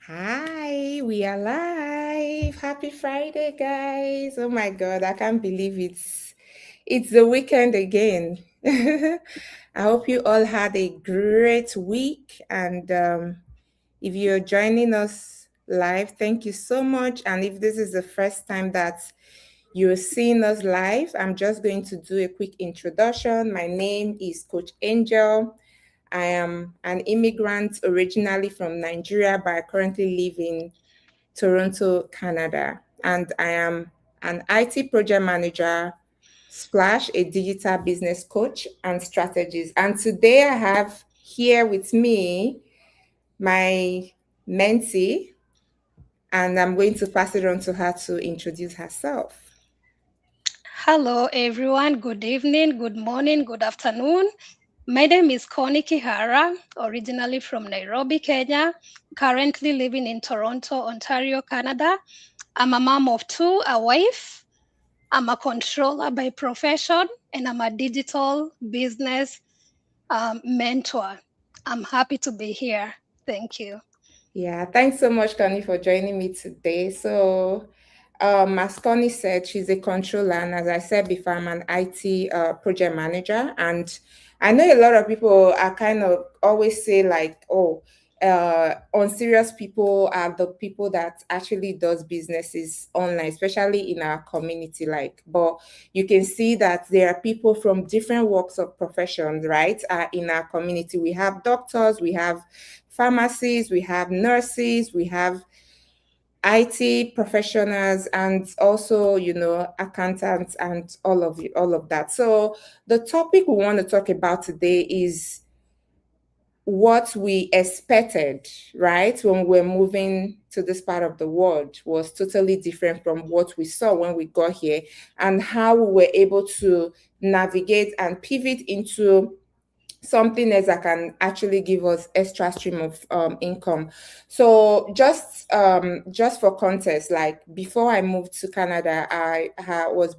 Hi, we are live. Happy Friday, guys. Oh my God, I can't believe it's the weekend again. I hope you all had a great week and if you're joining us live, thank you so much. And if this is the first time that you're seeing us live, I'm just going to do a quick introduction. My name is Coach Angel. I am an immigrant originally from Nigeria, but I currently live in Toronto, Canada. And I am an IT project manager slash a digital business coach and strategist. And today I have here with me my mentee, and I'm going to pass it on to her to introduce herself. Hello, everyone. Good evening, good morning, good afternoon. My name is Connie Kihara, originally from Nairobi, Kenya, currently living in Toronto, Ontario, Canada. I'm a mom of two, a wife. I'm a controller by profession, and I'm a digital business mentor. I'm happy to be here. Thank you. Yeah, thanks so much, Connie, for joining me today. So, as Connie said, she's a controller, and as I said before, I'm an IT project manager. And I know a lot of people are kind of always say like, "Oh, unserious people are the people that actually does businesses online, especially in our community." Like, but you can see that there are people from different walks of professions, right? In our community, we have doctors, we have pharmacists, we have nurses, we have IT professionals, and also, accountants and all of that. So the topic we want to talk about today is what we expected, right, when we're moving to this part of the world was totally different from what we saw when we got here, and how we were able to navigate and pivot into something else that can actually give us extra stream of income. So just for context, like before I moved to Canada, I was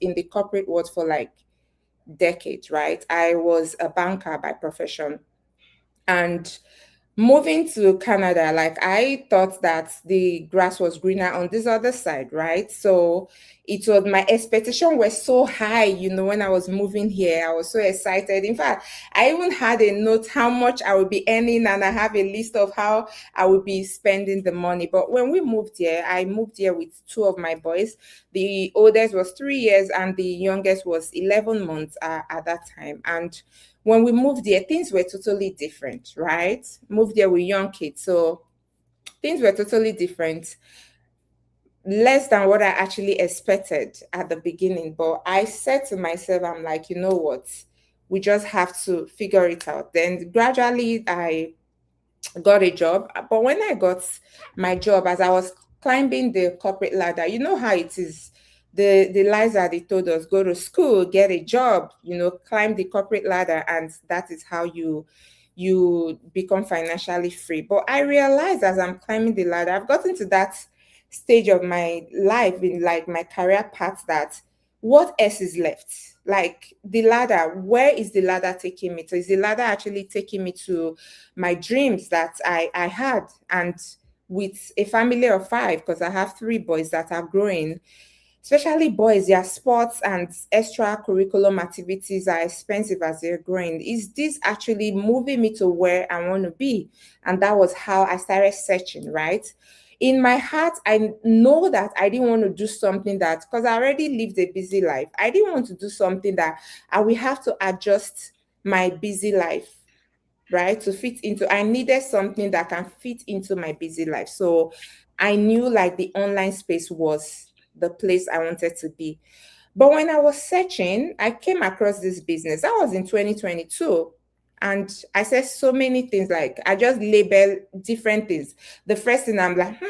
in the corporate world for like decades, right? I was a banker by profession, and moving to Canada, like I thought that the grass was greener on this other side, right? So it was, my expectation was so high, when I was moving here. I was so excited. In fact, I even had a note how much I would be earning, and I have a list of how I would be spending the money. But when we moved here, I moved here with two of my boys. The oldest was 3 years and the youngest was 11 months at that time. And when we moved there, things were totally different, right? Moved there with young kids. So things were totally different, less than what I actually expected at the beginning. But I said to myself, I'm like, you know what? We just have to figure it out. Then gradually I got a job. But when I got my job, as I was climbing the corporate ladder, you know how it is. The lies that they told us: go to school, get a job, climb the corporate ladder, and that is how you become financially free. But I realized as I'm climbing the ladder, I've gotten to that stage of my life in like my career path, that what else is left? Like the ladder, where is the ladder taking me to? Is the ladder actually taking me to my dreams that I had? And with a family of five, because I have three boys that are growing, especially boys, their sports and extra curriculum activities are expensive as they're growing. Is this actually moving me to where I want to be? And that was how I started searching, right? In my heart, I know that I didn't want to do something that, because I already lived a busy life, I didn't want to do something that I will have to adjust my busy life, right, to fit into. I needed something that can fit into my busy life. So I knew like the online space was the place I wanted to be. But when I was searching, I came across this business. That was in 2022. And I said so many things, like I just label different things. The first thing, I'm like,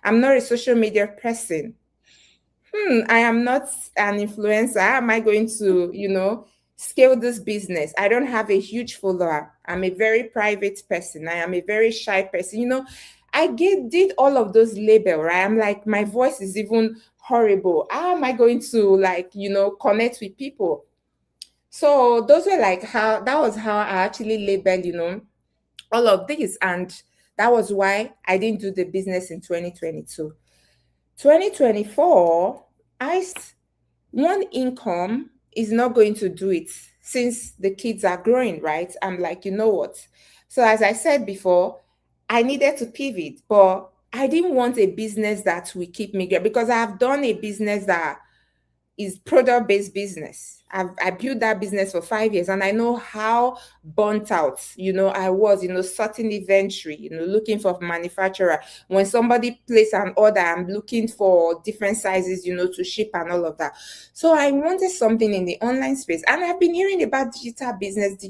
I'm not a social media person. I am not an influencer. How am I going to, scale this business? I don't have a huge follower. I'm a very private person. I am a very shy person. Did all of those label, right? I'm like, my voice is even horrible. How am I going to like, connect with people? So those were like how that was how I actually labeled, all of this. And That was why I didn't do the business in 2022. 2024, one income is not going to do it since the kids are growing, right? I'm like, you know what? So, as I said before, I needed to pivot, but I didn't want a business that will keep me going because I've done a business that is product-based business. I built that business for 5 years and I know how burnt out, I was, sorting inventory, looking for manufacturer. When somebody place an order, I'm looking for different sizes, to ship and all of that. So I wanted something in the online space and I've been hearing about digital business.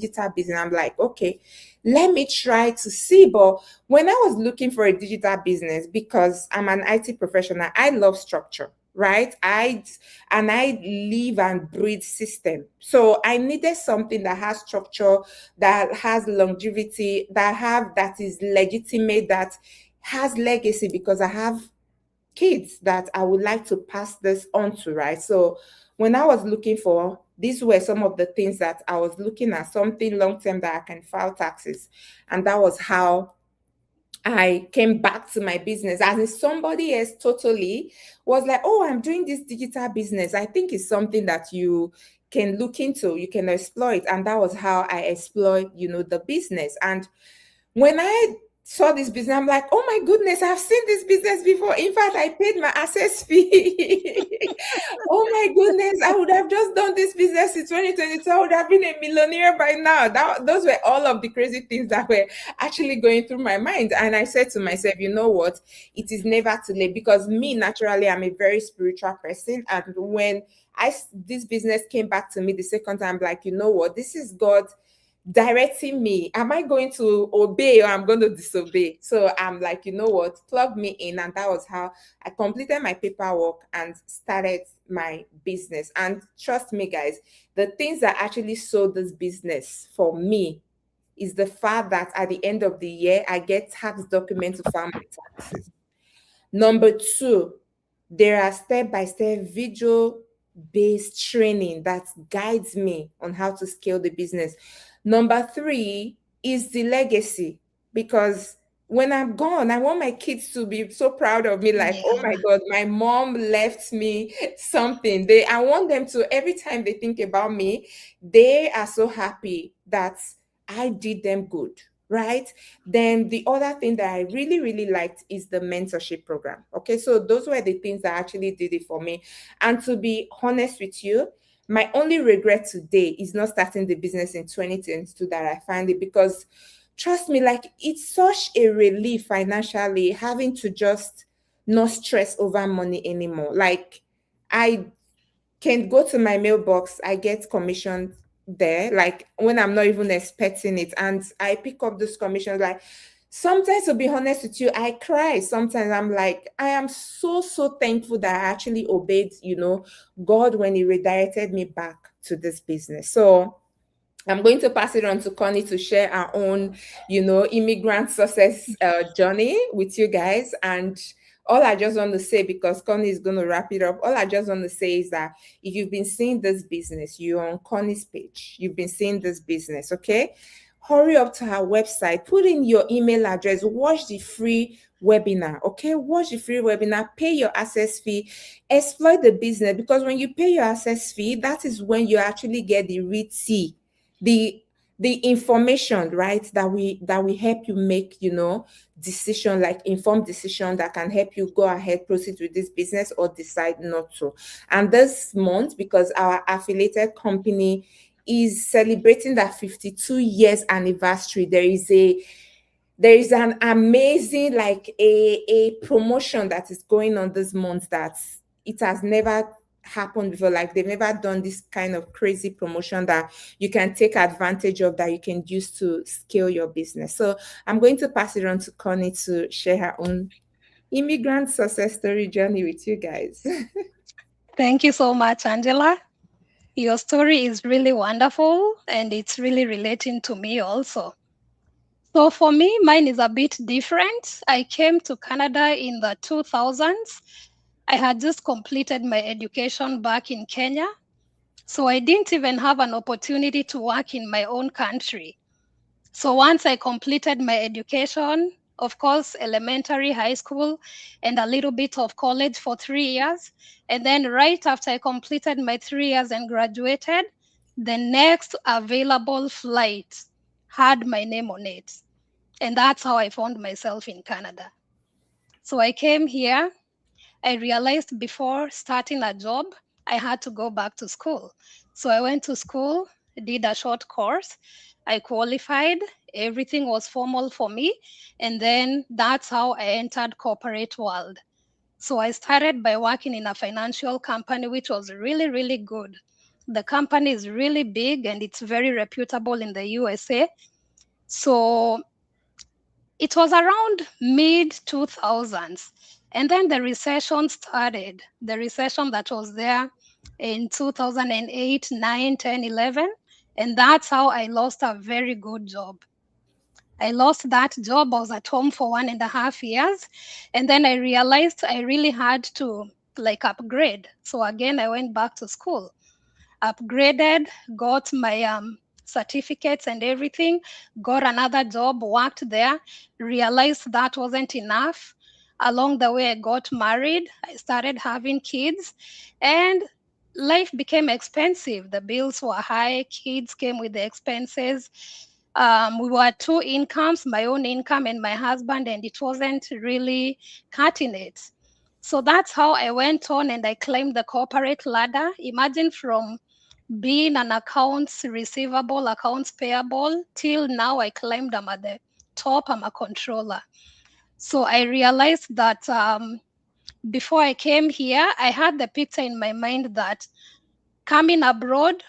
I'm like, okay, let me try to see. But when I was looking for a digital business, because I'm an IT professional, I love structure, right? I live and breathe system. So I needed something that has structure, that has longevity, that is legitimate, that has legacy, because I have kids that I would like to pass this on to, right? So when I was looking for, these were some of the things that I was looking at, something long term that I can file taxes. And that was how I came back to my business, as if somebody else totally was like, oh, I'm doing this digital business. I think it's something that you can look into, you can exploit. And that was how I explored, the business. And when I saw this business, I'm like, oh my goodness, I've seen this business before. In fact, I paid my access fee. Oh my goodness, I would have just done this business in 2022. I would have been a millionaire by now. Those were all of the crazy things that were actually going through my mind. And I said to myself, you know what? It is never too late, because me, naturally, I'm a very spiritual person. And when this business came back to me the second time, like, you know what? This is God directing me. Am I going to obey or I'm going to disobey? So I'm like, you know what, plug me in. And that was how I completed my paperwork and started my business. And trust me, guys, the things that actually sold this business for me is the fact that at the end of the year I get tax documents to file my taxes. Number two, there are step-by-step video-based training that guides me on how to scale the business. Number three is the legacy, because when I'm gone, I want my kids to be so proud of me, like, oh my Yeah. God, my mom left me something. I want them to, every time they think about me, they are so happy that I did them good, right? Then the other thing that I really, really liked is the mentorship program. Okay, so those were the things that actually did it for me. And to be honest with you, my only regret today is not starting the business in 2022 that I find it, because trust me, like, it's such a relief financially having to just not stress over money anymore. Like, I can go to my mailbox, I get commissioned there, like when I'm not even expecting it. And I pick up those commissions. Like, sometimes, to be honest with you, I cry. Sometimes I'm like, I am so, so thankful that I actually obeyed, God, when He redirected me back to this business. So I'm going to pass it on to Connie to share our own, immigrant success journey with you guys. And all I just want to say, because Connie is going to wrap it up, all I just want to say is that if you've been seeing this business, you're on Connie's page, you've been seeing this business, okay? Hurry up to her website, put in your email address, watch the free webinar, okay? Watch the free webinar, pay your access fee, exploit the business, because when you pay your access fee, that is when you actually get the real tea, the information, right, that we help you make, decision, like informed decision that can help you go ahead, proceed with this business, or decide not to. And this month, because our affiliated company is celebrating that 52 years anniversary, there is an amazing, like, a promotion that is going on this month that it has never happened before. Like, they've never done this kind of crazy promotion that you can take advantage of, that you can use to scale your business. So I'm going to pass it on to Connie to share her own immigrant success story journey with you guys. Thank you so much, Angela. Your story is really wonderful and it's really relating to me also. So for me, mine is a bit different. I came to Canada in the 2000s. I had just completed my education back in Kenya. So I didn't even have an opportunity to work in my own country. So once I completed my education, Of course, elementary, high school, and a little bit of college for 3 years. And then, right after I completed my 3 years and graduated, the next available flight had my name on it. And that's how I found myself in Canada. So I came here. I realized before starting a job, I had to go back to school. So I went to school, did a short course, I qualified, everything was formal for me, and then that's how I entered corporate world. So I started by working in a financial company which was really really good. The company is really big and it's very reputable in the USA. So it was around mid 2000s, and then the recession started, the recession that was there in 2008, 9, 10, 11, and that's how I lost a very good job. I lost that job. I was at home for 1.5 years, and then I realized I really had to like upgrade. So again I went back to school, upgraded, got my certificates and everything, got another job, worked there, realized that wasn't enough. Along the way, I got married, I started having kids, and life became expensive. The bills were high, kids came with the expenses. We were two incomes, my own income and my husband, and it wasn't really cutting it. So that's how I went on and I climbed the corporate ladder. Imagine from being an accounts receivable, accounts payable, till now I climbed, I'm at the top, I'm a controller. So I realized that before I came here, I had the picture in my mind that coming abroad,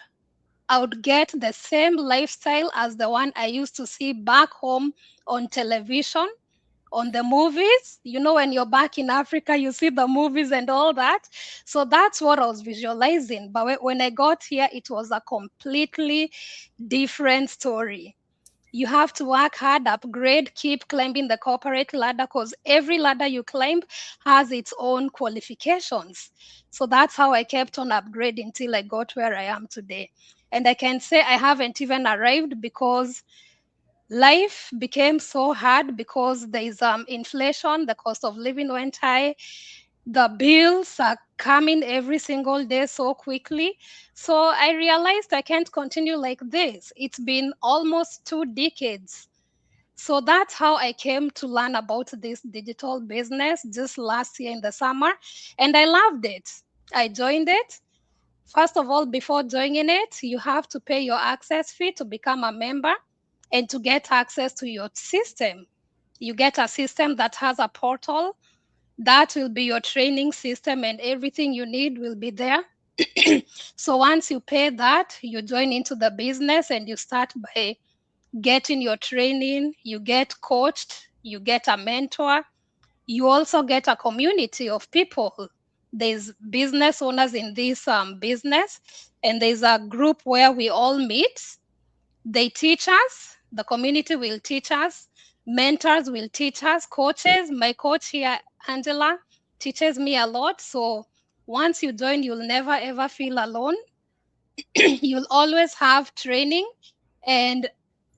I would get the same lifestyle as the one I used to see back home on television, on the movies. You know, when you're back in Africa, you see the movies and all that. So that's what I was visualizing. But when I got here, it was a completely different story. You have to work hard, upgrade, keep climbing the corporate ladder, because every ladder you climb has its own qualifications. So that's how I kept on upgrading till I got where I am today. And I can say I haven't even arrived because life became so hard because there is inflation, the cost of living went high, the bills are coming every single day so quickly. So I realized I can't continue like this. It's been almost 2 decades. So that's how I came to learn about this digital business just last year in the summer, and I loved it. I joined it. First of all, before joining it, you have to pay your access fee to become a member and to get access to your system. You get a system that has a portal that will be your training system, and everything you need will be there. So once you pay that, you join into the business and you start by getting your training, you get coached, you get a mentor, you also get a community of people. There's business owners in this business, and there's a group where we all meet. They teach us, the community will teach us, mentors will teach us, coaches. My coach here, Angela, teaches me a lot. So once you join, you'll never ever feel alone. You'll always have training, and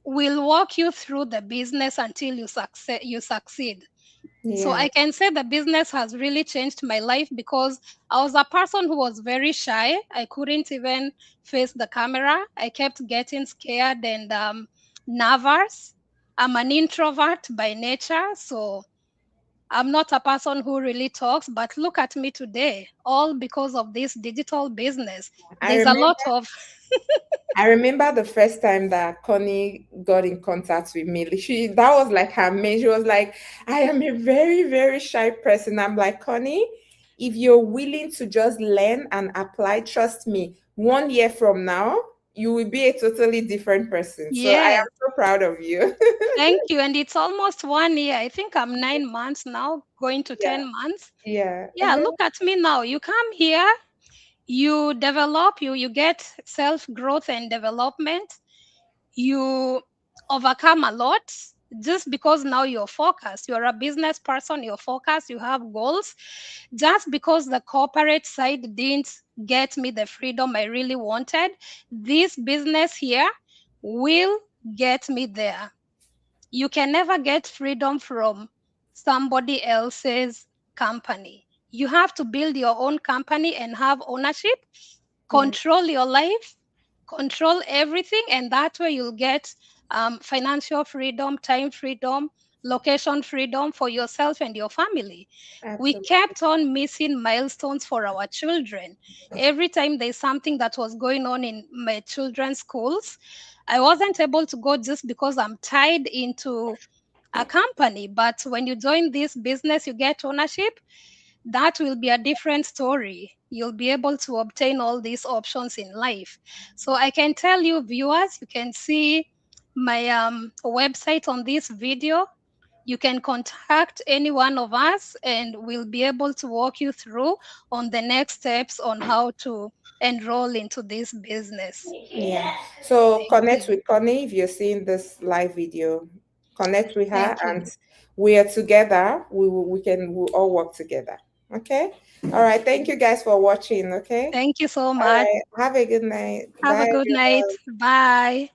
we'll walk you through the business until you succeed. So Yeah. I can say the business has really changed my life because I was a person who was very shy. I couldn't even face the camera. I kept getting scared and nervous. I'm an introvert by nature, so I'm not a person who really talks. But look at me today, all because of this digital business. I There's a remember lot of I remember the first time that Connie got in contact with me. She that was like her main. She was like, I am a very, very shy person. I'm like, Connie, if you're willing to just learn and apply, trust me, 1 year from now, you will be a totally different person. So I yes. am so proud of you. Thank you. And it's almost 1 year. I think I'm 9 months now, going to Yeah. 10 months. Yeah. Yeah, look at me now. You come here, you develop, you get self growth and development, you overcome a lot just because now you're focused. You're a business person, you're focused, you have goals. Just because the corporate side didn't get me the freedom I really wanted, this business here will get me there. You can never get freedom from somebody else's company. You have to build your own company and have ownership, Yeah, control your life, control everything, and that way you'll get financial freedom, time freedom, location freedom for yourself and your family. We absolutely. kept on missing milestones for our children. Every time there's something that was going on in my children's schools, I wasn't able to go just because I'm tied into a company. But when you join this business, you get ownership. That will be a different story. You'll be able to obtain all these options in life. So I can tell you, viewers, you can see my website on this video. You can contact any one of us and we'll be able to walk you through on the next steps on how to enroll into this business. Yeah. So Thank connect you. with Connie if you're seeing this live video. Connect with her, Thank you. and we are together. We'll all work together. Okay. All right. Thank you guys for watching. Okay. Thank you so All much. right. Have a good night. Have Bye, a good night. everyone. Bye.